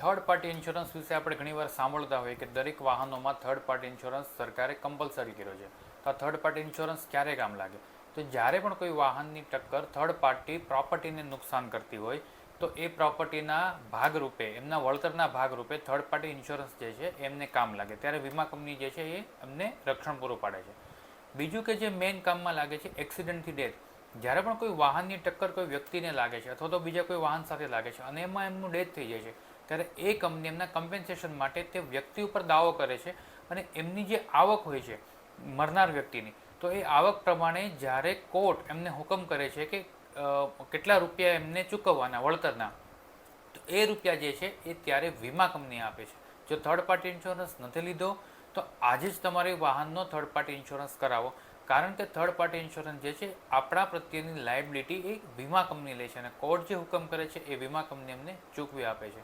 Third party insurance વિશે આપણે ઘણીવાર સાંભળતા હોઈએ કે દરેક વાહનોમાં થર્ડ પાર્ટી ઇન્સ્યોરન્સ સરકારે કમ્પલસરી કર્યો છે. તો આ થર્ડ પાર્ટી ઇન્સ્યોરન્સ ક્યારે કામ લાગે? તો જ્યારે પણ કોઈ વાહનની ટક્કર થર્ડ પાર્ટી પ્રોપર્ટીને નુકસાન કરતી હોય તો એ પ્રોપર્ટીના ભાગરૂપે, એમના વળતરના ભાગરૂપે થર્ડ પાર્ટી ઇન્સ્યોરન્સ જે છે એમને કામ લાગે, ત્યારે વીમા કંપની જે છે એ એમને રક્ષણ પૂરું પાડે છે. બીજું કે જે મેઇન કામમાં લાગે છે એક્સિડન્ટથી ડેથ. જ્યારે પણ કોઈ વાહનની ટક્કર કોઈ વ્યક્તિને લાગે છે અથવા તો બીજા કોઈ વાહન સાથે લાગે છે અને એમાં એમનું ડેથ થઈ જાય છે, ત્યારે એ કંપની એમના કમ્પેન્સેશન માટે તે વ્યક્તિ ઉપર દાવો કરે છે અને એમની જે આવક હોય છે મરનાર વ્યક્તિની, તો એ આવક પ્રમાણે જ્યારે કોર્ટ એમને હુકમ કરે છે કે કેટલા રૂપિયા એમને ચૂકવવાના વળતરના, તો એ રૂપિયા જે છે એ ત્યારે વીમા કંપની આપે છે. જો થર્ડ પાર્ટી ઇન્સ્યોરન્સ નથી લીધો તો આજે જ તમારે વાહનનો થર્ડ પાર્ટી ઇન્સ્યોરન્સ કરાવો, કારણ કે થર્ડ પાર્ટી ઇન્સ્યોરન્સ જે છે આપણા પ્રત્યેની લાયબિલિટી એ વીમા કંપની લે છે અને કોર્ટ જે હુકમ કરે છે એ વીમા કંપની અમને ચૂકવી આપે છે.